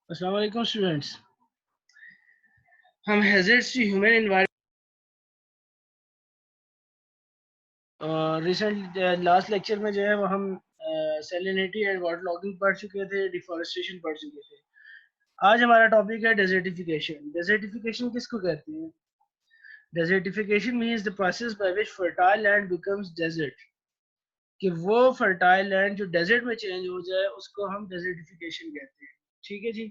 السلام علیکم اسٹوڈینٹس. ہم hazards to human environment recent last lecture میں جو ہے وہ ہم سیلینیٹی اینڈ واٹر لاگنگ پڑھ چکے تھے, ڈیفارسٹریشن پڑھ چکے تھے. آج ہمارا ٹاپک ہے ڈیزرٹیفیکیشن. ڈیزرٹیفیکیشن کس کو کہتے ہیں؟ ڈیزرٹیفیکیشن means the process by which fertile land becomes desert. کہ وہ فرٹائل لینڈ جو ڈیزرٹ میں چینج ہو جائے اس کو ہم ڈیزرٹیفیکیشن کہتے ہیں. ٹھیک ہے جی.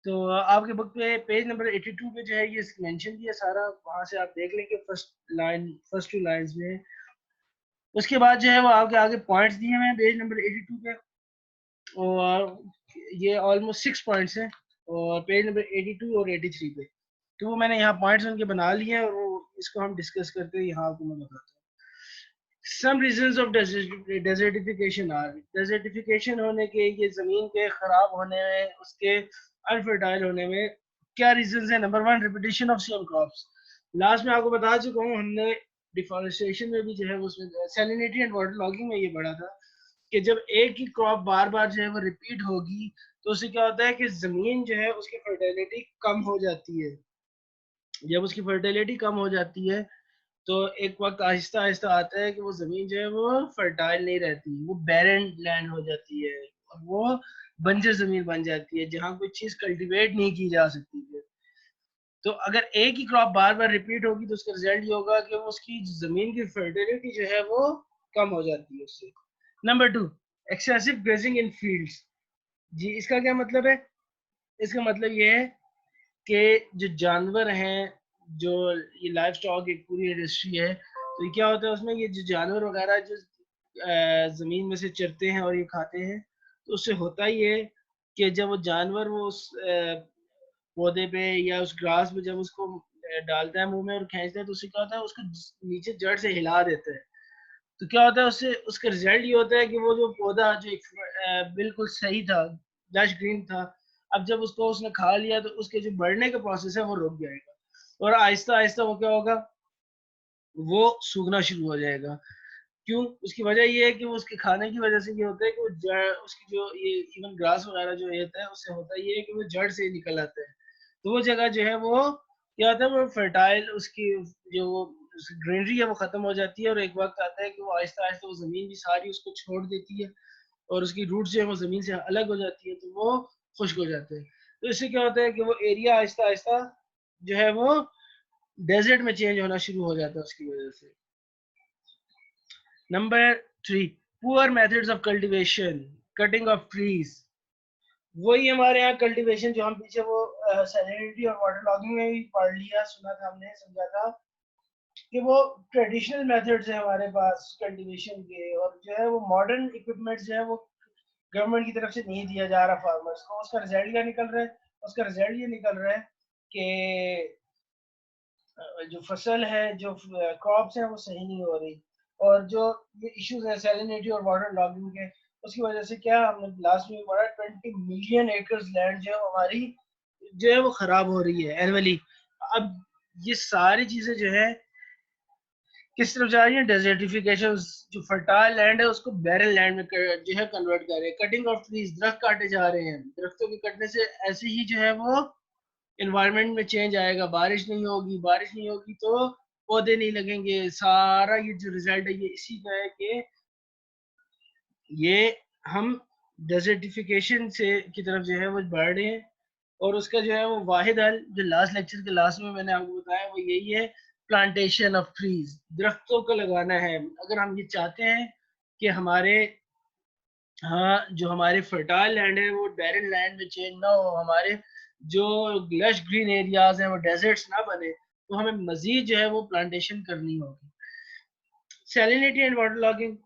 تو آپ کے بک پہ پیج نمبر 82 پہ جو ہے یہ مینشن کیا سارا, وہاں سے آپ دیکھ لیں گے فرسٹ ٹو لائنز میں. اس کے بعد جو ہے وہ آپ کے آگے پوائنٹس دیے ہوئے ہیں پیج نمبر 82 پہ, اور یہ آلموسٹ 6 پوائنٹس ہیں, اور پیج نمبر 82 اور 83 پہ. تو وہ میں نے یہاں پوائنٹس ان کے بنا لیے ہیں, اور وہ اس کو ہم ڈسکس کرتے ہیں. یہاں آپ کو میں بتاتا ہوں سم ریزنز آف ڈیزرٹیفیکیشن آر. ڈیزرٹیفیکیشن ہونے کے, یہ زمین کے خراب ہونے میں, اس کے انفرٹائل ہونے میں کیا ریزنز ہیں؟ Number 1, repetition of same crops. Last میں آپ کو بتا چکا ہوں, ہم نے ڈیفارسٹریشن میں بھی جو ہے اس میں سیلینیٹی اینڈ واٹر لاگنگ میں یہ پڑھا تھا کہ جب ایک ہی کراپ بار بار جو ہے وہ ریپیٹ ہوگی تو اس سے کیا ہوتا ہے کہ زمین جو ہے اس کی فرٹیلٹی کم ہو جاتی ہے. جب اس کی فرٹیلٹی کم ہو جاتی ہے تو ایک وقت آہستہ آہستہ آتا ہے کہ وہ زمین جو ہے وہ فرٹائل نہیں رہتی, وہ بیرن لینڈ ہو جاتی ہے, اور وہ بنجر زمین بن جاتی ہے جہاں کوئی چیز کلٹیویٹ نہیں کی جا سکتی ہے. تو اگر ایک ہی کراپ بار بار ریپیٹ ہوگی تو اس کا رزلٹ یہ ہوگا کہ اس کی زمین کی فرٹیلٹی جو ہے وہ کم ہو جاتی ہے اس سے. نمبر 2, ایکسیسو گریزنگ ان فیلڈز. جی اس کا کیا مطلب ہے؟ اس کا مطلب یہ ہے کہ جو جانور ہیں, جو یہ لائف سٹاک ایک پوری انڈسٹری ہے, تو یہ کیا ہوتا ہے اس میں, یہ جو جانور وغیرہ جو زمین میں سے چرتے ہیں اور یہ کھاتے ہیں, تو اس سے ہوتا یہ کہ جب وہ جانور وہ اس پودے پہ یا اس گراس پہ جب اس کو ڈالتا ہے منہ میں اور کھینچتا ہے, تو اس سے کیا ہوتا ہے اس کو نیچے جڑ سے ہلا دیتا ہے. تو کیا ہوتا ہے اس سے, اس کا رزلٹ یہ ہوتا ہے کہ وہ جو پودا جو بالکل صحیح تھا, لش گرین تھا, اب جب اس کو اس نے کھا لیا تو اس کے جو بڑھنے کا پروسیس ہے وہ رک جائے گا, اور آہستہ آہستہ وہ کیا ہوگا, وہ سوکھنا شروع ہو جائے گا. کیوں؟ اس کی وجہ یہ ہے کہ وہ اس کے کھانے کی وجہ سے یہ ہوتا ہے کہ وہ جڑ, اس کی جو یہ ایون گراس وغیرہ جو ہوتا ہے اس سے ہوتا یہ ہے کہ وہ جڑ سے نکل آتا ہے. تو وہ جگہ جو ہے وہ کیا ہوتا ہے, وہ فرٹائل, اس کی جو گرینری ہے وہ ختم ہو جاتی ہے, اور ایک وقت آتا ہے کہ وہ آہستہ آہستہ وہ زمین بھی ساری اس کو چھوڑ دیتی ہے, اور اس کی روٹ جو ہے وہ زمین سے الگ ہو جاتی ہے, تو وہ خشک ہو جاتے ہیں. تو اس سے کیا ہوتا ہے کہ وہ ایریا آہستہ آہستہ جو ہے وہ ڈیزرٹ میں چینج ہونا شروع ہو جاتا ہے اس کی وجہ سے. نمبر 3, پور methods of cultivation, cutting of trees. وہی ہمارے یہاں کلٹیویشن جو ہم پیچھے وہ سیلینیٹی اور واٹر لاگنگ میں بھی پڑھ لیا, سنا تھا ہم نے, سمجھا تھا کہ وہ ٹریڈیشنل میتھڈز ہیں ہمارے پاس کلٹیویشن کے, اور جو ہے وہ ماڈرن اکوپمنٹ جو ہے وہ گورنمنٹ کی طرف سے نہیں دیا جا رہا فارمرز کو. اس کا رزلٹ کیا نکل رہا ہے؟ اس کا رزلٹ یہ نکل رہا ہے کہ جو فصل ہے, جو کراپس ہیں وہ صحیح نہیں ہو رہی, اور جو یہ ایشوز ہیں سیلینیٹی اور واٹر لاگنگ کے, اس کی وجہ سے کیا ہم نے لاسٹ میں پڑھا 20 ملین ایکرز لینڈ جو ہے ہماری جو ہے وہ خراب ہو رہی ہے اینولی. اب یہ ساری چیزیں جو ہے کس طرف جا رہی ہیں؟ ڈیزرٹیفیکیشن. جو فرٹائل لینڈ ہے اس کو بیرن لینڈ میں جو ہے کنورٹ کر رہے ہیں. کٹنگ آف ٹریز, درخت کاٹے جا رہے ہیں. درختوں کے کٹنے سے ایسے ہی جو ہے وہ انوائرمنٹ میں چینج آئے گا, بارش نہیں ہوگی, بارش نہیں ہوگی تو پودے نہیں لگیں گے. سارا یہ جو ریزلٹ ہے یہ اسی کا ہے کہ یہ ہم ڈیزرٹیفیکیشن سے کی طرف جو ہے وہ بڑھ رہے ہیں, اور اس کا جو ہے وہ واحد حل جو لاسٹ لیکچر کے لاسٹ میں نے آپ کو بتایا وہ یہی ہے, پلانٹیشن آف ٹریز, درختوں کو لگانا ہے. اگر ہم یہ چاہتے ہیں کہ ہمارے ہاں جو ہمارے فرٹائل لینڈ ہے وہ بیرن لینڈ میں چینج نہ ہو, ہمارے جو لش گرین ایریاز ہیں وہ ڈیزرٹس نہ بنے, تو ہمیں مزید جو ہے وہ پلانٹیشن کرنی ہوگی. سیلینیٹی اینڈ واٹر لاگنگ,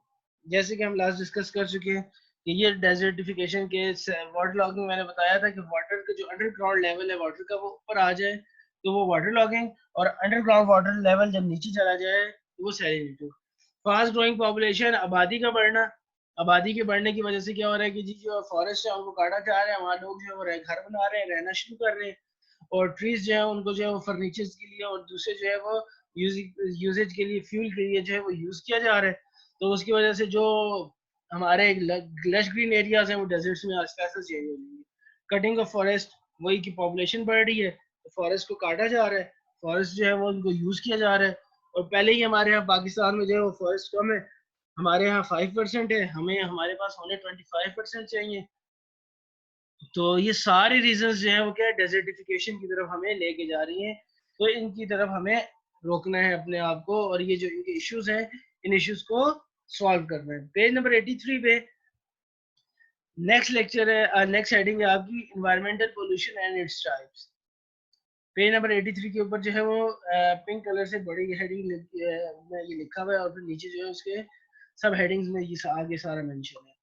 جیسے کہ ہم لاسٹ ڈسکس کر چکے ہیں کہ یہ ڈیزرٹیفیکیشن کے واٹر لاگنگ میں نے بتایا تھا کہ واٹر کا جو انڈر گراؤنڈ لیول ہے واٹر کا وہ اوپر آ جائے تو وہ واٹر لاگنگ, اور انڈر گراؤنڈ واٹر لیول جب نیچے چلا جائے تو وہ سیلینیٹی. فاسٹ گروئنگ پاپولیشن, آبادی کا بڑھنا. آبادی کے بڑھنے کی وجہ سے کیا ہو رہا ہے کہ جی جو فارسٹ ہے ان کو کاٹا جا رہا ہے, وہاں لوگ جو ہے وہ گھر بنا رہے ہیں, رہنا شروع کر رہے ہیں, اور ٹریز جو ہے ان کو جو ہے وہ فرنیچرز کے لیے اور دوسرے جو ہے وہ یوزیج کے لیے, فیول کے لیے جو ہے وہ یوز کیا جا رہا ہے. تو اس کی وجہ سے جو ہمارے لش گرین ایریاز ہیں وہ ڈیزرٹس میں آہستہ آہستہ چینج ہو جائیں گے. کٹنگ آف فارسٹ، وہی کی پاپولیشن بڑھ رہی ہے تو فارسٹ کو کاٹا جا رہا ہے، فارسٹ جو ہے وہ ان کو یوز کیا جا رہا ہے، اور پہلے ہی ہمارے یہاں پاکستان میں جو ہے وہ فارسٹ کم ہے، ہمارے یہاں 5% ہے، ہمیں ہمارے پاس ہونے 25% چاہیے. تو یہ سارے ریزنز جو ہیں وہ کیا ڈیزرٹیفیکیشن کی طرف ہمیں لے کے جا رہی ہیں، تو ان کی طرف ہمیں روکنا ہے اپنے آپ کو، اور یہ جو ان کے ایشوز ہیں ان ایشوز کو سالو کرنا ہے. پیج نمبر 83 پہ نیکسٹ لیکچر ہے، نیکسٹ ہیڈنگ ہے آپ کی environmental pollution and its types. Page number 83 کے اوپر جو ہے وہ پنک کلر سے بڑی ہیڈنگ میں یہ لکھا ہوا ہے، اور پھر نیچے جو ہے اس کے سب ہیڈنگز میں یہ آگے سارا مینشن ہے.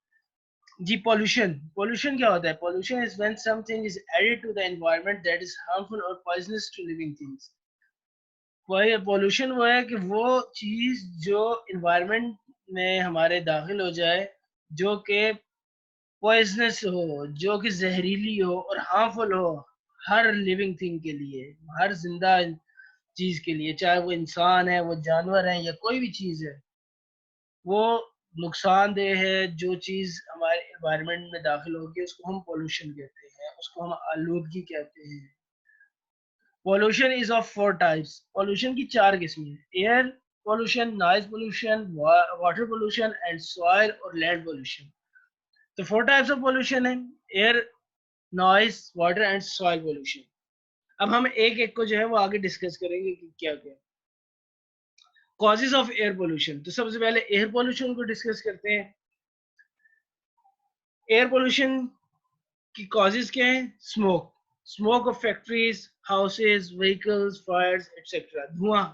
جی پولوشن کیا ہوتا ہے؟ Pollution is when something is added to the environment that is harmful or poisonous to living things. Pollution وہ ہے کہ وہ چیز جو انوائرمنٹ میں ہمارے داخل ہو جائے جو کہ پوائزنس ہو، جو کہ زہریلی ہو اور ہارمفل ہو ہر لیونگ تھنگ کے لیے، ہر زندہ چیز کے لیے، چاہے وہ انسان ہے، وہ جانور ہے، یا کوئی بھی چیز ہے، وہ نقصان دہ ہے. جو چیز ہمارے انوائرمنٹ میں داخل ہوگی اس کو ہم پولوشن کہتے ہیں، اس کو ہم آلودگی کہتے ہیں. Pollution is of 4 types. Pollution کی 4 قسمیں ہیں: air pollution, noise pollution, water pollution and soil اور لینڈ پولوشن. تو 4 types آف پولوشن ہیں: air, noise, water and soil pollution. اب ہم ایک ایک کو جو ہے وہ آگے ڈسکس کریں گے کہ کیا کیا کازز آف ایئر پولوشن. تو سب سے پہلے ایئر پولوشن کو ڈسکس کرتے ہیں. ایئر پولوشن کی کازز کیا ہیں؟ Smoke of factories, houses, vehicles, fires etcetera. دھواں،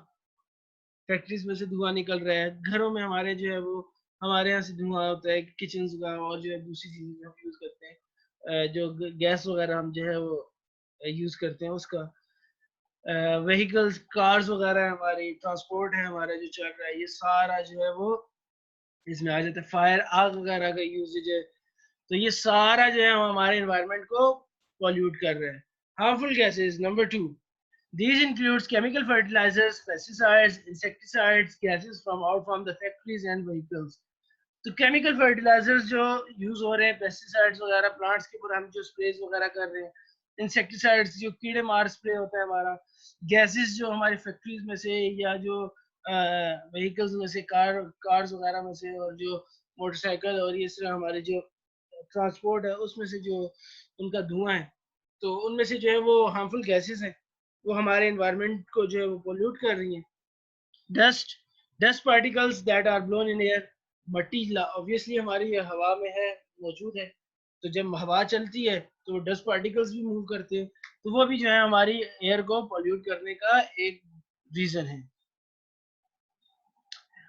فیکٹریز میں سے دھواں نکل رہا ہے، گھروں میں ہمارے جو ہے وہ ہمارے یہاں سے دھواں ہوتا ہے، کچنز کا، اور جو ہے دوسری چیزیں جو ہم یوز کرتے ہیں، جو گیس وغیرہ ہم جو ہے وہ یوز کرتے ہیں اس کا. وہیکلز، کارز وغیرہ ہماری ٹرانسپورٹ ہے ہمارا جو چل رہا ہے، یہ سارا جو ہے وہ اس میں آ جاتا ہے. فائر، آگ وغیرہ کا یوزج ہے، تو یہ سارا جو ہے ہمارے انوائرمنٹ کو پولیوٹ کر رہے ہیں. Harmful gases number 2. These includes chemical fertilizers, pesticides, insecticides, gases from out from the factories and vehicles. تو کیمیکل فرٹیلائزرز جو یوز ہو رہے ہیں، پیسٹی سائڈس وغیرہ پلانٹس کے اوپر ہم جو اسپریز وغیرہ کر رہے ہیں، انسیکٹیسائڈس جو کیڑے مار اسپرے ہوتا ہے ہمارا، گیسز جو ہماری فیکٹریز میں سے یا جو وہیکلز میں سے، کارز وغیرہ میں سے، اور جو موٹر سائیکل اور اس طرح ہمارے جو ٹرانسپورٹ ہے اس میں سے جو ان کا دھواں ہے، تو ان میں سے جو ہے وہ ہارمفل گیسز ہیں، وہ ہمارے انوائرمنٹ کو جو ہے وہ پولیوٹ کر رہی ہیں. Dust particles that are blown in air. مٹی obviously ہماری یہ ہوا میں ہے، موجود ہے، تو جب ہوا چلتی ہے تو ڈسٹ پارٹیکلز بھی موو کرتے ہیں، تو وہ بھی جو ہے ہماری ایئر کو پولیوٹ کرنے کا ایک ریزن ہے.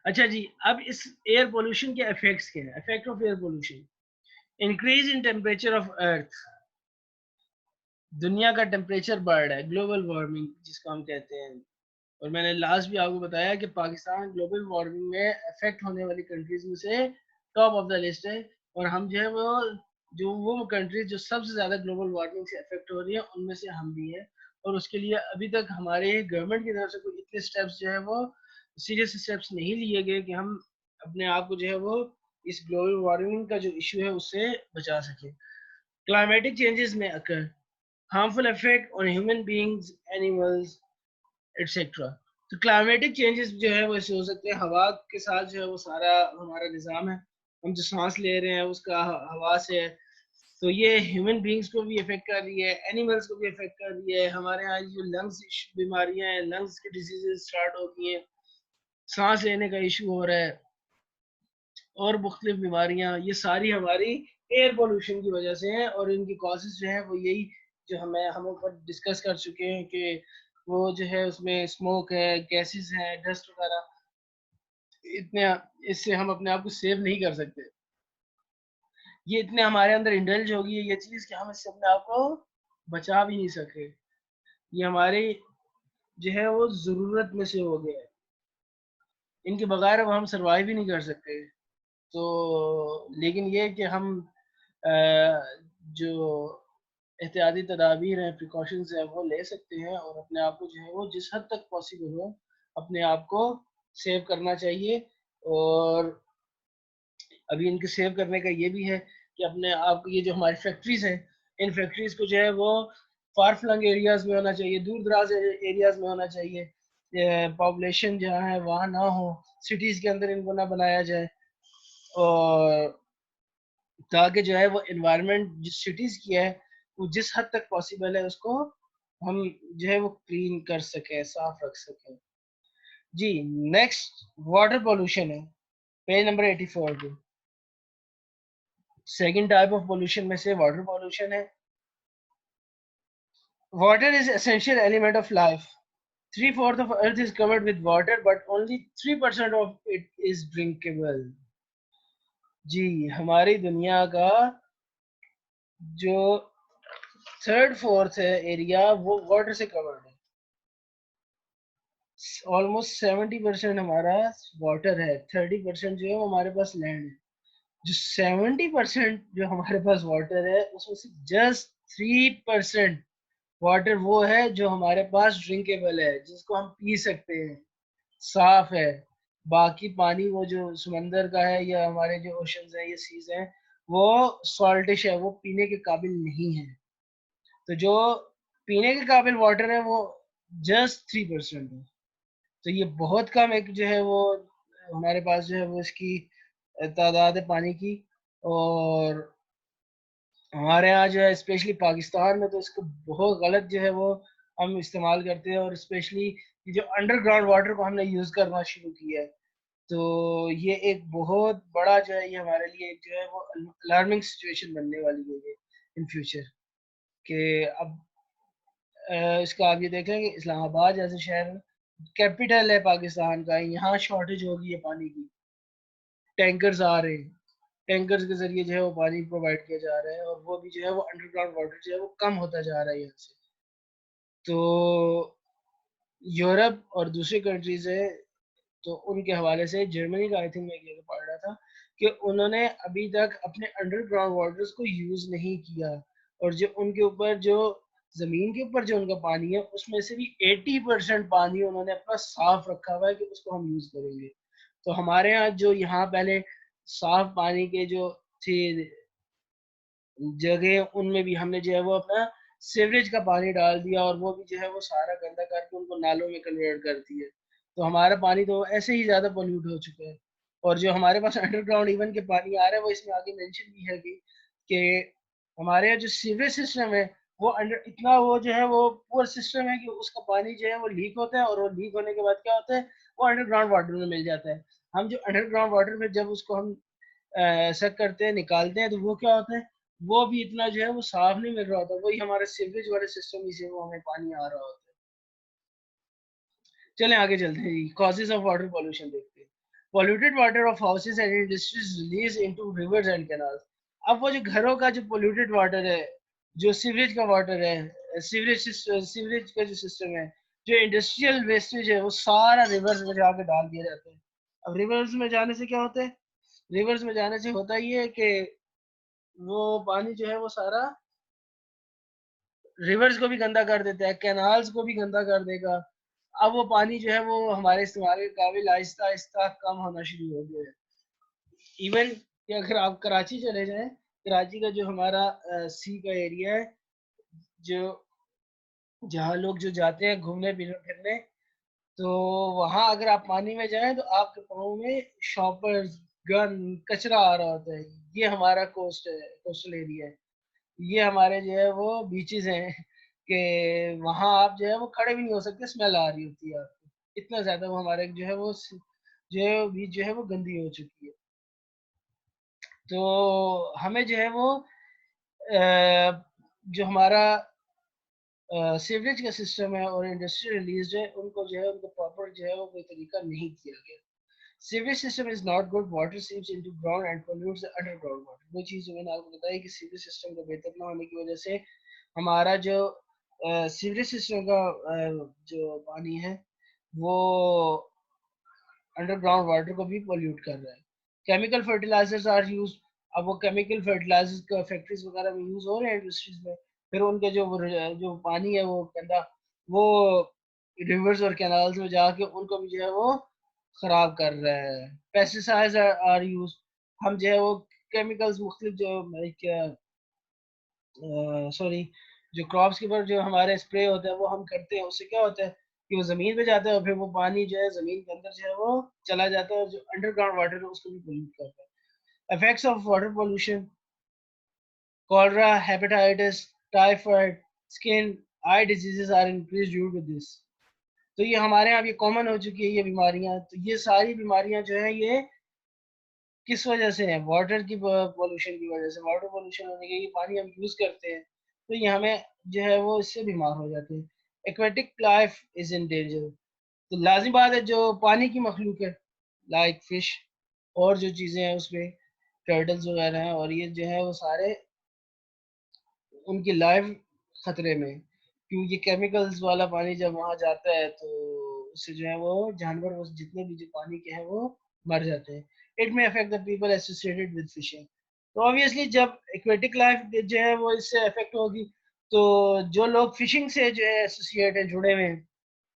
اچھا جی، اب اس ایئر پولوشن کے افیکٹس کیا ہیں؟ Effect of air pollution: increase in temperature of earth. دنیا کا ٹیمپریچر بڑھ رہا ہے، گلوبل وارمنگ جس کو ہم کہتے ہیں. اور میں نے لاسٹ بھی آپ کو بتایا کہ پاکستان گلوبل وارمنگ میں افیکٹ ہونے والی کنٹریز میں سے ٹاپ آف دا لسٹ ہے، اور ہم جو ہے وہ کنٹریز جو سب سے زیادہ گلوبل وارمنگ سے افیکٹ ہو رہی ہے ان میں سے ہم بھی ہیں. اور اس کے لیے ابھی تک ہمارے گورنمنٹ کی طرف سے کوئی اتنے اسٹیپس جو ہے وہ سیریس اسٹیپس نہیں لیے گئے کہ ہم اپنے آپ کو جو ہے وہ اس گلوبل وارمنگ کا جو ایشو ہے اس سے بچا سکیں. کلائمیٹک چینجز میں اکر harmful effect on human beings, animals, etc. تو کلائمیٹک چینجز جو ہے وہ ایسے ہو سکتے ہیں ہوا کے ساتھ، جو ہے وہ سارا ہمارا نظام ہے، ہم جو سانس لے رہے ہیں اس کا ہوا سے ہے، تو یہ ہیومن بینگز کو بھی افیکٹ کر رہی ہے، اینیملز کو بھی افیکٹ کر رہی ہے. ہمارے یہاں جو لنگس بیماریاں ہیں، لنگس کی ڈیزیزز اسٹارٹ ہو گئی ہیں، سانس لینے کا ایشو ہو رہا ہے، اور مختلف بیماریاں، یہ ساری ہماری ایئر پولوشن کی وجہ سے ہیں. اور ان کی کازز جو ہیں وہ یہی جو ہم اوپر ڈسکس کر چکے ہیں کہ وہ جو ہے اس میں اسموک ہے، گیسز ہیں، ڈسٹ وغیرہ. اتنے اس سے ہم اپنے آپ کو سیو نہیں کر سکتے، یہ اتنے ہمارے اندر انڈلج ہوگی یہ چیز کہ ہم اس سے اپنے آپ کو بچا بھی نہیں سکے. یہ ہماری جو ہے وہ ضرورت میں سے ہو گیا ہے، ان کے بغیر اب ہم سروائیو بھی نہیں کر سکتے. تو لیکن یہ کہ ہم جو احتیاطی تدابیر ہیں، پریکاشنز ہیں، وہ لے سکتے ہیں، اور اپنے آپ کو جو ہے وہ جس حد تک پاسبل ہو اپنے آپ کو سیو کرنا چاہیے. اور ابھی ان کے سیو کرنے کا یہ بھی ہے کہ اپنے آپ کو، یہ جو ہماری فیکٹریز ہیں ان فیکٹریز کو جو ہے وہ فار فلنگ ایریاز میں ہونا چاہیے, دور دراز ایریاز میں ہونا چاہیے, پاپولیشن جہاں ہے وہاں نہ ہو, سٹیز کے اندر ان کو نہ بنایا جائے, اور تاکہ جو ہے وہ انوائرمنٹ جس سٹیز کی ہے وہ جس حد تک پاسبل ہے اس کو ہم جو ہے وہ کلین کر سکیں, صاف رکھ سکیں. جی نیکسٹ واٹر پولوشن ہے, پیج نمبر 84 پہ. سیکنڈ ٹائپ آف پولوشن میں سے واٹر پولوشن ہے. Water is essential element of life. 3/4 of earth is covered with water but only 3% of it is drinkable. جی ہماری دنیا کا جو تھرڈ فورتھ ہے ایریا وہ واٹر سے کورڈ ہے. آلموسٹ 70% ہمارا واٹر ہے, 30% جو ہے وہ ہمارے پاس لینڈ ہے. جو 70% جو ہمارے پاس واٹر ہے اس میں سے جسٹ 3% واٹر وہ ہے جو ہمارے پاس ڈرنکیبل ہے, جس کو ہم پی سکتے ہیں, صاف ہے. باقی پانی وہ جو سمندر کا ہے یا ہمارے جو اوشنز ہیں یا سیز ہیں وہ سالٹش ہے, وہ پینے کے قابل نہیں ہے. تو جو پینے کے قابل واٹر ہے وہ جسٹ 3% ہے. تو یہ بہت کم ایک جو ہے وہ ہمارے پاس جو ہے وہ اس کی تعداد ہے پانی کی. اور ہمارے یہاں جو ہے اسپیشلی پاکستان میں تو اس کو بہت غلط جو ہے وہ ہم استعمال کرتے ہیں, اور اسپیشلی جو انڈر گراؤنڈ واٹر کو ہم نے یوز کرنا شروع کیا ہے. تو یہ ایک بہت بڑا جو ہے یہ ہمارے لیے ایک جو ہے وہ الارمنگ سچویشن بننے والی ہے ان فیوچر. کہ اب اس کا آپ یہ دیکھیں کہ اسلام آباد جیسے شہر کیپٹل ہے پاکستان کا, یہاں شارٹیج ہوگی ہے پانی کی, ٹینکرز آ رہے ہیں, ٹینکرز کے ذریعے جو ہے وہ پانی پرووائڈ کیا جا رہا ہے, اور وہ بھی جو ہے وہ انڈر گراؤنڈ واٹر جو ہے وہ کم ہوتا جا رہا ہے یہاں سے. تو یورپ اور دوسری کنٹریز ہے تو ان کے حوالے سے جرمنی کا آئی تھنک میں یہ پڑھ رہا تھا کہ انہوں نے ابھی تک اپنے انڈر گراؤنڈ واٹرز کو یوز نہیں کیا, اور جو ان کے اوپر جو زمین کے اوپر جو ان کا پانی ہے اس میں سے بھی 80% پانی انہوں نے اپنا صاف رکھا ہوا ہے کہ اس کو ہم یوز کریں گے. تو ہمارے یہاں جو یہاں پہلے صاف پانی کے جو تھے جگہ ان میں بھی ہم نے جو ہے وہ اپنا سیوریج کا پانی ڈال دیا, اور وہ بھی جو ہے وہ سارا گندا کر کے ان کو نالوں میں کنورٹ کر دیا. تو ہمارا پانی تو ایسے ہی زیادہ پولیوٹ ہو چکا ہے. اور جو ہمارے پاس انڈر گراؤنڈ ایون کے پانی آ رہا ہے وہ اس میں آگے مینشن بھی ہے کہ ہمارے یہاں جو سیوریج سسٹم ہے وہ اتنا وہ جو ہے وہ پور سسٹم ہے کہ اس کا پانی جو ہے وہ لیک ہوتا ہے, اور وہ لیک ہونے کے بعد کیا ہوتا ہے وہ انڈر گراؤنڈ واٹر میں مل جاتا ہے. ہم جو انڈر گراؤنڈ واٹر میں جب اس کو ہم سک کرتے ہیں نکالتے ہیں تو وہ کیا ہوتا ہے وہ بھی اتنا جو ہے وہ صاف نہیں مل رہا ہوتا, وہی ہمارے سیوریج والے سسٹم ہی سے وہ ہمیں پانی آ رہا ہوتا ہے. چلیں آگے چلتے ہیں جی, کازز آف واٹر پولوشن دیکھتے ہیں. Polluted water of houses and industries release into rivers and canals. اب وہ جو گھروں کا جو پولوٹیڈ واٹر ہے, جو سیوریج کا واٹر ہے, سیوریج کا جو سسٹم ہے, جو انڈسٹریل ویسٹیج ہے وہ سارا ریورز میں جا کے ڈال دیا جاتا ہے. اب ریورز میں جانے سے کیا ہوتا ہے, ریورز میں جانے سے ہوتا یہ ہے کہ وہ پانی جو ہے وہ سارا ریورز کو بھی گندا کر دیتا ہے, کینالز کو بھی گندا کر دے گا. اب وہ پانی جو ہے وہ ہمارے استعمال کے قابل آہستہ آہستہ کم ہونا شروع ہو گیا ہے. ایون کہ اگر آپ کراچی چلے جائیں, کراچی کا جو ہمارا سی کا ایریا ہے, جو جہاں لوگ جو جاتے ہیں گھومنے پھرنے, تو وہاں اگر آپ پانی میں جائیں تو آپ کے پاؤں میں شاپرز گن کچرا آ رہا ہوتا ہے. یہ ہمارا کوسٹل ایریا ہے, یہ ہمارے جو ہے وہ بیچز ہیں کہ وہاں آپ جو ہے وہ کھڑے بھی نہیں ہو سکتے, اسمیل آ رہی ہوتی ہے آپ کو, اتنا زیادہ وہ ہمارے جو ہے وہ بیچ جو ہے وہ گندی ہو چکی ہے. تو ہمیں جو ہے وہ جو ہمارا سیوریج کا سسٹم ہے اور انڈسٹری ریلیز ہے ان کو جو ہے ان کو پراپر جو ہے وہ کوئی طریقہ نہیں کیا گیا. Sewerage system is not good, water seeps into ground and pollutes underground water. وہ چیز جو میں نے آپ کو بتائی کہ سیوریج سسٹم کا بہتر نہ ہونے کی وجہ سے ہمارا جو سیوریج سسٹم کا جو پانی ہے وہ انڈر گراؤنڈ واٹر کو بھی پولیوٹ کر رہا ہے. Chemical fertilizers are use. اب وہ کیمیکل فرٹیلائزرز کا فیکٹریز وغیرہ میں یوز ہو رہے ہیں انڈسٹریز میں, پھر ان کے جو پانی ہے وہ گندا وہ ریورز اور کینالز میں جا کے ان کو بھی جو ہے وہ خراب کر رہا ہے. Pesticides are use. ہم جو ہے وہ کیمیکلز مختلف جو سوری جو کراپس کے اوپر جو ہمارے اسپرے ہوتا ہے وہ ہم کرتے ہیں، اس سے کیا ہوتا ہے کہ وہ زمین پہ جاتا ہے اور پھر وہ پانی جو ہے زمین کے اندر جو ہے وہ چلا جاتا ہے اور جو انڈر گراؤنڈ واٹر ہے اس کو بھی پولیوٹ کرتا ہے. Effects of water pollution: cholera, hepatitis, typhoid, skin, eye diseases are increase due to this. تو یہ ہمارے یہاں یہ کامن ہو چکی ہے یہ بیماریاں. تو یہ ساری بیماریاں جو ہیں یہ کس وجہ سے ہیں؟ واٹر کی پولوشن کی وجہ سے. واٹر پولوشن ہونے کے یہ پانی ہم یوز کرتے ہیں تو یہ ہمیں جو ہے وہ اس سے بیمار ہو جاتے ہیں. Aquatic life is in danger. تو لازمی بات ہے جو پانی کی مخلوق ہے لائک فش اور جو چیزیں ہیں اس میں ٹرٹلز وغیرہ ہیں اور یہ جو ہے وہ سارے ان کی لائف خطرے میں. کیوں یہ کیمیکلز والا پانی جب وہاں جاتا ہے تو اس سے جو ہے وہ جانور جتنے بھی جو پانی کے ہیں وہ مر جاتے ہیں. اٹ میں affect the people associated with fishing. تو obviously جب ایکویٹک لائف جو ہے وہ اس سے افیکٹ ہوگی تو جو لوگ فشنگ سے جو ہے ایسوسیٹ ہیں جڑے ہوئے ہیں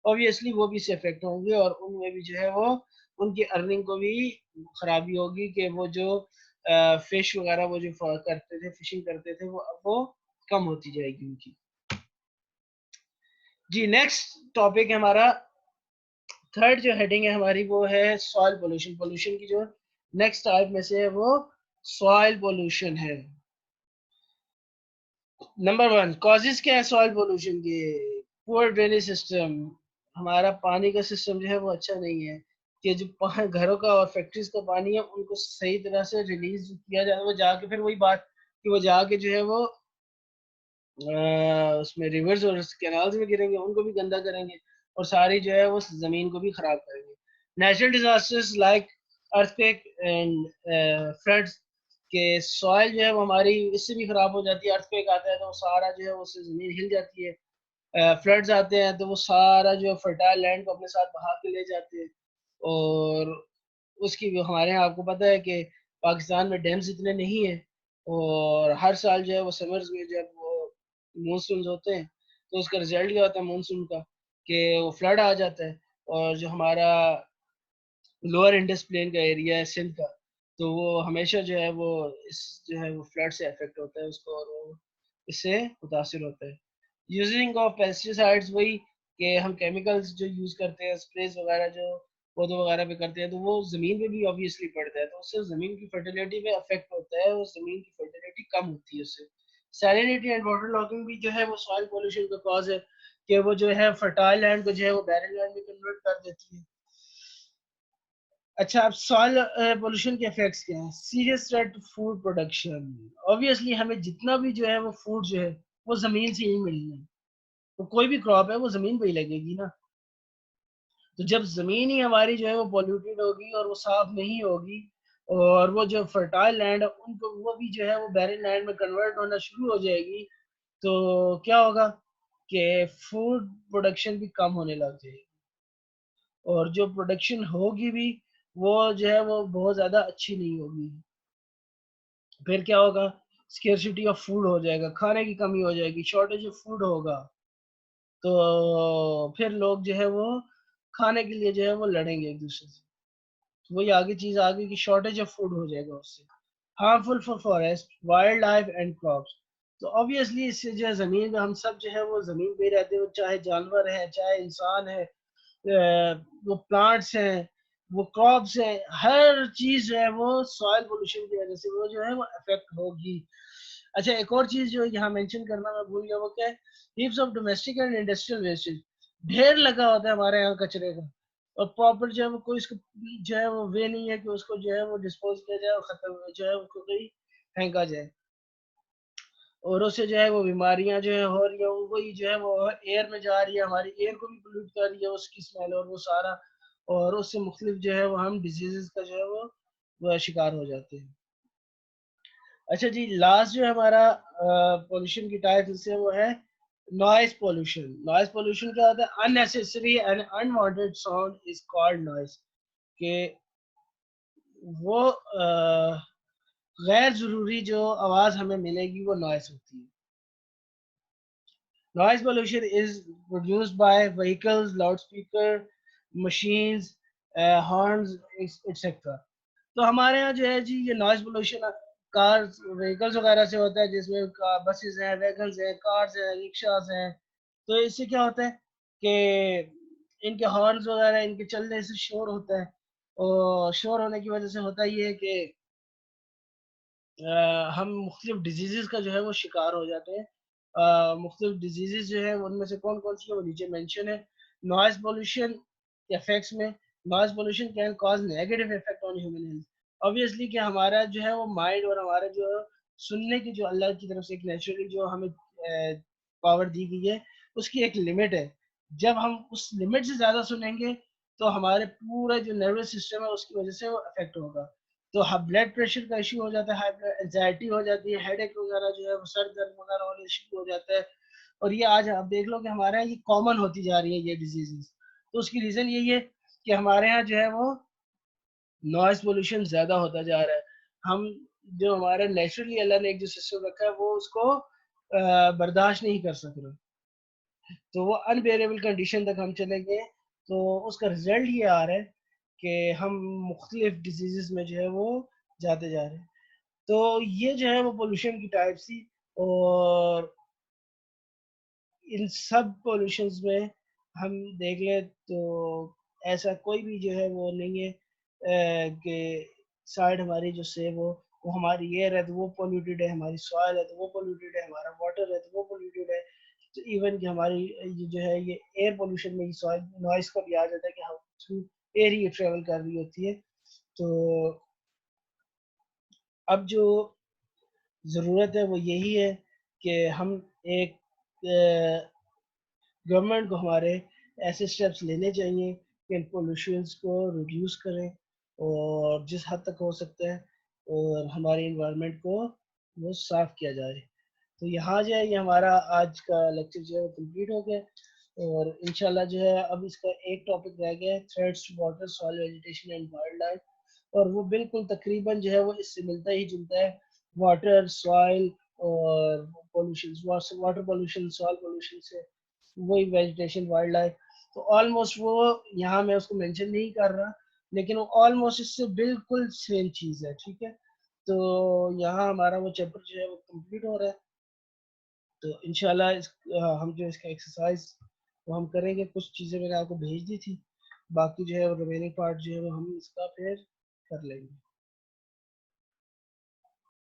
obviously وہ بھی اس سے افیکٹ ہوں گے اور ان میں بھی جو ہے وہ ان کی ارننگ کو بھی خرابی ہوگی کہ وہ جو فش وغیرہ وہ جو کرتے تھے فشنگ کرتے تھے وہ اب وہ کم ہوتی جائے گی ان کی. جی نیکسٹ ٹاپک ہے ہمارا تھرڈ جو ہیڈنگ ہے ہماری وہ ہے سوائل پولوشن. پولوشن کی جو نیکسٹ ٹائپ میں سے ہے وہ سوائل پولوشن ہے. نمبر 1 کازز کیا ہے سوائل پولوشن کے؟ پور ڈرینیج سسٹم. ہمارا پانی کا سسٹم جو ہے وہ اچھا نہیں ہے کہ جو گھروں کا اور فیکٹریز کا پانی ہے ان کو صحیح طرح سے ریلیز کیا جائے. وہ جا کے پھر وہی بات کہ وہ جا کے جو ہے وہ اس میں ریورز اور کینالز میں گریں گے ان کو بھی گندا کریں گے اور ساری جو ہے وہ زمین کو بھی خراب کریں گے. Natural disasters like earth quick and floods کہ سوائل جو ہے وہ ہماری اس سے بھی خراب ہو جاتی ہے. ارتھ کویک آتا ہے تو وہ سارا جو ہے اس سے زمین ہل جاتی ہے. فلڈز آتے ہیں تو وہ سارا جو فرٹائل لینڈ کو اپنے ساتھ بہا کے لے جاتے ہیں اور اس کی ہمارے یہاں آپ کو پتہ ہے کہ پاکستان میں ڈیمز اتنے نہیں ہیں اور ہر سال جو ہے وہ سمرز میں جب وہ مونسونز ہوتے ہیں تو اس کا رزلٹ کیا ہوتا ہے مونسون کا کہ وہ فلڈ آ جاتا ہے. اور جو ہمارا لوور انڈس پلین کا ایریا ہے سندھ کا تو وہ ہمیشہ جو ہے وہ اس جو ہے وہ فلڈ سے افیکٹ ہوتا ہے اس کو اور وہ اس سے متاثر ہوتا ہے. یوزنگ آف پیسٹیسائڈز وہی کہ ہم کیمیکلز جو یوز کرتے ہیں اسپریز وغیرہ جو پودوں وغیرہ پہ کرتے ہیں تو وہ زمین پہ بھی obviously پڑتا ہے تو اس سے زمین کی فرٹیلیٹی پہ افیکٹ ہوتا ہے اور زمین کی فرٹیلیٹی کم ہوتی ہے اس سے. سیلینیٹی اینڈ واٹر لاکنگ بھی جو ہے وہ سوائل پولوشن کا کاز ہے کہ وہ جو ہے فرٹائل لینڈ کو جو ہے وہ بیرن لینڈ میں کنورٹ کر دیتی ہے. اچھا اب سوائل پولوشن کے افیکٹس کیا ہیں؟ Serious threat to food production. obviously ہمیں جتنا بھی جو ہے وہ فوڈ جو ہے وہ زمین سے ہی ملنا ہے تو کوئی بھی کراپ ہے وہ زمین پہ ہی لگے گی نا. تو جب زمین ہی ہماری جو ہے وہ پولیوٹیڈ ہوگی اور وہ صاف نہیں ہوگی اور وہ جو فرٹائل لینڈ ہے ان کو وہ بھی جو ہے وہ بیرن لینڈ میں کنورٹ ہونا شروع ہو جائے گی تو کیا ہوگا کہ فوڈ پروڈکشن بھی کم ہونے لگ جائے گی اور جو پروڈکشن ہوگی بھی وہ جو ہے وہ بہت زیادہ اچھی نہیں ہوگی. پھر کیا ہوگا اسکیئرسٹی آف فوڈ ہو جائے گا کھانے کی کمی ہو جائے گی شارٹیج آف فوڈ ہوگا تو پھر لوگ جو ہے وہ کھانے کے لیے جو ہے وہ لڑیں گے ایک دوسرے سے. وہی آگے چیز آگے کی شارٹیج آف فوڈ ہو جائے گا اس سے. Harmful for forest wild life and crops. تو obviously اس سے جو ہے زمین پہ ہم سب جو ہے وہ زمین پہ ہی رہتے ہیں چاہے جانور ہے چاہے انسان ہے وہ پلانٹس ہیں وہ کراپس ہیں ہر چیز جو ہے وہ سوائل پولوشن کی وجہ سے وہ جو ہے وہ افیکٹ ہوگی. اچھا ایک اور چیز جو یہاں مینشن کرنا میں بھول گیا وہ کیا ہے heaps of domestic and industrial wastage. ڈھیر لگا ہوتا ہے ہمارے یہاں کچرے کا اور پراپر جو ہے وہ کوئی اس کو جو ہے وہ وے نہیں ہے کہ اس کو جو ہے وہ ڈسپوز کیا جائے اور ختم جو ہے اس کو کہیں پھینکا جائے اور اس سے جو ہے وہ بیماریاں جو ہے ہو رہی ہیں وہی جو ہے وہ ایئر میں جا رہی ہے ہماری ایئر کو بھی پولیوٹ کر رہی ہے اس کی اسمیل اور وہ سارا اور اس سے مختلف جو ہے وہ ہم ڈیزیزز کا جو ہے وہ شکار ہو جاتے ہیں. اچھا جی لاسٹ جو ہمارا پولوشن کی ٹائپ سے وہ ہے نوائز پولوشن. نوائز پولوشن کیا ہوتا ہے unnecessary and unwanted sound is called noise کہ وہ غیر ضروری جو آواز ہمیں ملے گی وہ نوائز ہوتی ہے. Noise pollution is produced by vehicles, loudspeaker, machines, horns, etc. تو ہمارے یہاں جو ہے جی یہ نوائز پولوشن کارز وہیکلس وغیرہ سے ہوتا ہے، جس میں بسز ہیں، ویگنز ہیں، کارز ہیں، رکشاز ہیں. تو اس سے کیا ہوتا ہے کہ ان کے ہارنز وغیرہ ان کے چلنے سے شور ہوتا ہے، اور شور ہونے کی وجہ سے ہوتا یہ ہے کہ ہم مختلف ڈیزیزز کا جو ہے وہ شکار ہو جاتے ہیں. مختلف ڈیزیزز جو ہیں ان میں سے کون کون سی ہیں وہ نیچے مینشن ہے. نوائز پولوشن افیکٹس میں، noise pollution can cause negative effect on human health. obviously کہ ہمارا جو ہے وہ مائنڈ اور ہمارا جو سننے کی جو اللہ کی طرف سے ایک نیچرلی جو ہمیں پاور دی گئی ہے اس کی ایک لمٹ ہے. جب ہم اس لمٹ سے زیادہ سنیں گے تو ہمارے پورا جو نروس سسٹم ہے اس کی وجہ سے وہ افیکٹ ہوگا. تو بلڈ پریشر کا ایشو ہو جاتا ہے، انزائٹی ہو جاتی ہے، ہیڈ ایک وغیرہ جو ہے وہ سر درد وغیرہ ہونے شروع ہو جاتا ہے. اور یہ آج آپ دیکھ لو کہ ہمارے یہاں یہ کامن ہوتی جا رہی ہے یہ ڈیزیزز. تو اس کی ریزن یہی ہے کہ ہمارے یہاں جو ہے وہ نوائز پولوشن زیادہ ہوتا جا رہا ہے. ہم جو ہمارے نیچرلی اللہ نے ایک جو سسٹم رکھا ہے وہ اس کو برداشت نہیں کر سک رہے، تو وہ انبیئریبل کنڈیشن تک ہم چلے گئے. تو اس کا رزلٹ یہ آ رہا ہے کہ ہم مختلف ڈیزیزز میں جو ہے وہ جاتے جا رہے ہیں. تو یہ جو ہے وہ پولوشن کی ٹائپ تھی. اور ان سب پولوشنز میں ہم دیکھ لیں تو ایسا کوئی بھی جو ہے وہ نہیں ہے کہ سائڈ ہماری جو سے وہ ہماری ایئر ہے تو وہ پولیوٹیڈ ہے، ہماری سوائل ہے تو وہ پولیوٹیڈ ہے، ہمارا واٹر ہے تو وہ پولیوٹیڈ ہے. تو ایون کہ ہماری یہ جو ہے یہ ایئر پولوشن میں سوائل نوائز کا بھی آ جاتا ہے کہ ہم تھرو ایئر ہی ٹریول کر رہی ہوتی ہے. تو اب جو ضرورت ہے وہ یہی ہے کہ ہم ایک گورنمنٹ کو ہمارے ایسے اسٹیپس لینے چاہیے کہ ان پولوشنس کو ریڈیوس کریں اور جس حد تک ہو سکتا ہے اور ہماری انوائرمنٹ کو وہ صاف کیا جائے. تو یہاں جو ہے یہ ہمارا آج کا لیکچر جو ہے وہ کمپلیٹ ہو گیا. اور انشاءاللہ جو ہے اب اس کا ایک ٹاپک رہ گیا ہے، threats to water, soil vegetation and wild life. اور وہ بالکل تقریباً جو ہے وہ اس سے ملتا ہی جلتا ہے. واٹر، سوائل اور pollution, water pollution soil pollution سے وہی ویجیٹیشن، وائلڈ لائف. تو آلموسٹ وہ یہاں میں اس کو مینشن نہیں کر رہا لیکن وہ آلموسٹ اس سے بالکل سیم چیز ہے. ٹھیک ہے، تو یہاں ہمارا وہ چیپٹر جو ہے وہ کمپلیٹ ہو رہا ہے. تو انشاءاللہ ہم جو اس کا ایکسرسائز وہ ہم کریں گے. کچھ چیزیں میں نے آپ کو بھیج دی تھی، باقی جو ہے ریمیننگ پارٹ جو ہے وہ ہم اس کا پھر کر لیں گے.